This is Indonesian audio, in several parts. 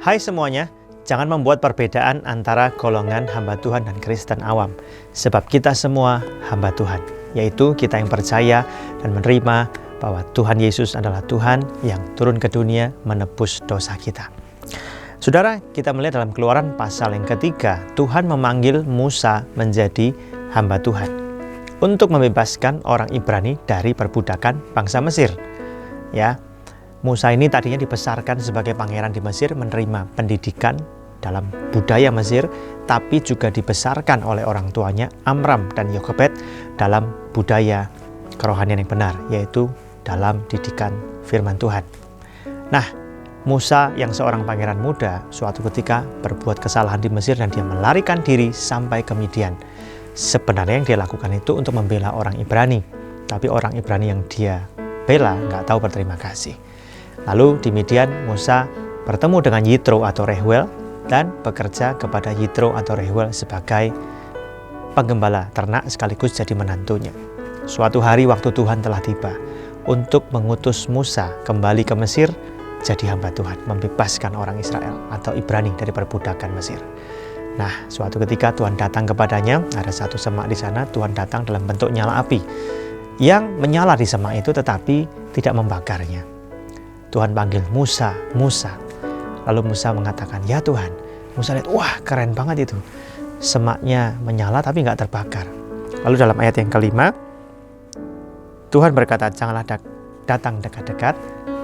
Hai semuanya, jangan membuat perbedaan antara golongan hamba Tuhan dan Kristen awam. Sebab kita semua hamba Tuhan, yaitu kita yang percaya dan menerima bahwa Tuhan Yesus adalah Tuhan yang turun ke dunia menebus dosa kita. Saudara, kita melihat dalam Keluaran pasal yang ketiga, Tuhan memanggil Musa menjadi hamba Tuhan untuk membebaskan orang Ibrani dari perbudakan bangsa Mesir. Ya, Musa ini tadinya dibesarkan sebagai pangeran di Mesir, menerima pendidikan dalam budaya Mesir, tapi juga dibesarkan oleh orang tuanya Amram dan Yokebed dalam budaya kerohanian yang benar, yaitu dalam didikan firman Tuhan. Nah, Musa yang seorang pangeran muda suatu ketika berbuat kesalahan di Mesir dan dia melarikan diri sampai ke Midian. Sebenarnya yang dia lakukan itu untuk membela orang Ibrani, tapi orang Ibrani yang dia bela nggak tahu berterima kasih. Lalu di Midian Musa bertemu dengan Yitro atau Reuel dan bekerja kepada Yitro atau Reuel sebagai penggembala ternak sekaligus jadi menantunya. Suatu hari waktu Tuhan telah tiba untuk mengutus Musa kembali ke Mesir jadi hamba Tuhan, membebaskan orang Israel atau Ibrani dari perbudakan Mesir. Nah, suatu ketika Tuhan datang kepadanya, ada satu semak di sana, Tuhan datang dalam bentuk nyala api yang menyala di semak itu tetapi tidak membakarnya. Tuhan panggil Musa, Musa. Lalu Musa mengatakan, ya Tuhan. Musa lihat, wah keren banget itu. Semaknya menyala tapi nggak terbakar. Lalu dalam ayat yang kelima, Tuhan berkata, janganlah datang dekat-dekat,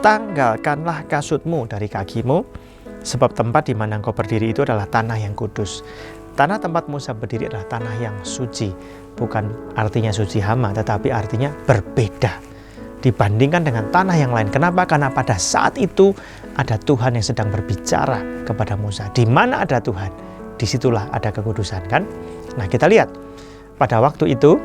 tanggalkanlah kasutmu dari kakimu, sebab tempat di mana engkau berdiri itu adalah tanah yang kudus. Tanah tempat Musa berdiri adalah tanah yang suci. Bukan artinya suci hama, tetapi artinya berbeda dibandingkan dengan tanah yang lain. Kenapa? Karena pada saat itu ada Tuhan yang sedang berbicara kepada Musa. Di mana ada Tuhan, disitulah ada kekudusan, kan? Nah, kita lihat pada waktu itu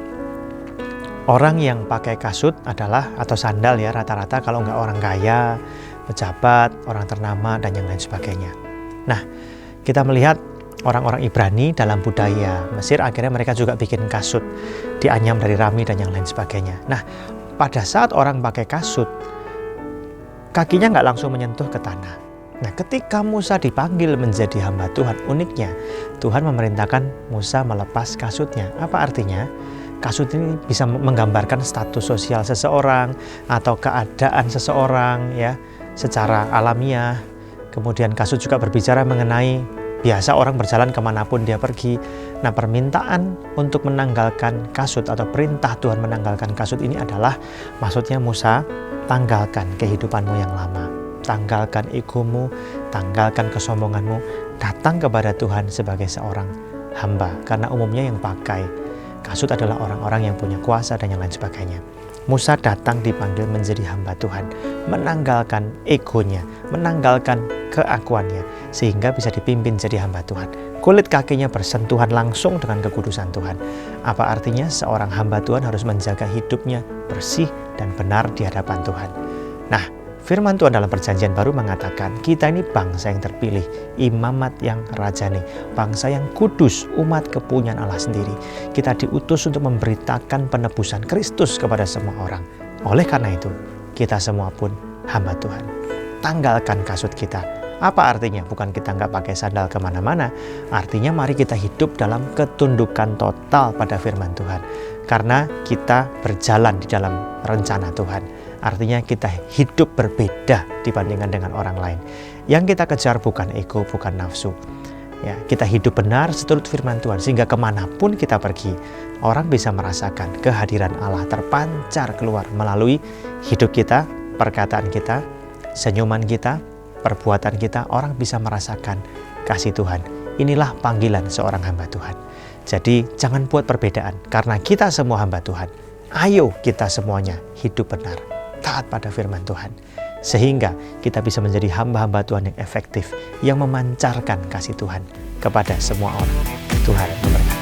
orang yang pakai kasut adalah atau sandal ya rata-rata kalau nggak orang kaya, pejabat, orang ternama dan yang lain sebagainya. Nah, kita melihat orang-orang Ibrani dalam budaya Mesir akhirnya mereka juga bikin kasut dianyam dari rami dan yang lain sebagainya. Nah, pada saat orang pakai kasut, kakinya nggak langsung menyentuh ke tanah. Nah, ketika Musa dipanggil menjadi hamba Tuhan, uniknya Tuhan memerintahkan Musa melepas kasutnya. Apa artinya? Kasut ini bisa menggambarkan status sosial seseorang atau keadaan seseorang ya secara alamiah. Kemudian kasut juga berbicara mengenai biasa orang berjalan kemanapun dia pergi. Nah, permintaan untuk menanggalkan kasut atau perintah Tuhan menanggalkan kasut ini adalah maksudnya Musa, tanggalkan kehidupanmu yang lama. Tanggalkan egomu, tanggalkan kesombonganmu. Datang kepada Tuhan sebagai seorang hamba. Karena umumnya yang pakai kasut adalah orang-orang yang punya kuasa dan yang lain sebagainya. Musa datang dipanggil menjadi hamba Tuhan, menanggalkan egonya, menanggalkan keakuannya, sehingga bisa dipimpin jadi hamba Tuhan. Kulit kakinya bersentuhan langsung dengan kekudusan Tuhan. Apa artinya? Seorang hamba Tuhan harus menjaga hidupnya bersih dan benar di hadapan Tuhan. Nah, firman Tuhan dalam perjanjian baru mengatakan, kita ini bangsa yang terpilih, imamat yang rajani, bangsa yang kudus, umat kepunyaan Allah sendiri. Kita diutus untuk memberitakan penebusan Kristus kepada semua orang. Oleh karena itu, kita semua pun hamba Tuhan. Tanggalkan kasut kita. Apa artinya? Bukan kita nggak pakai sandal kemana-mana. Artinya mari kita hidup dalam ketundukan total pada firman Tuhan. Karena kita berjalan di dalam rencana Tuhan. Artinya kita hidup berbeda dibandingkan dengan orang lain. Yang kita kejar bukan ego, bukan nafsu. Ya, kita hidup benar seturut firman Tuhan. Sehingga kemanapun kita pergi, orang bisa merasakan kehadiran Allah terpancar keluar melalui hidup kita, perkataan kita, senyuman kita, perbuatan kita. Orang bisa merasakan kasih Tuhan. Inilah panggilan seorang hamba Tuhan. Jadi jangan buat perbedaan. Karena kita semua hamba Tuhan. Ayo kita semuanya hidup benar, taat pada firman Tuhan, sehingga kita bisa menjadi hamba-hamba Tuhan yang efektif, yang memancarkan kasih Tuhan kepada semua orang. Tuhan memberkati.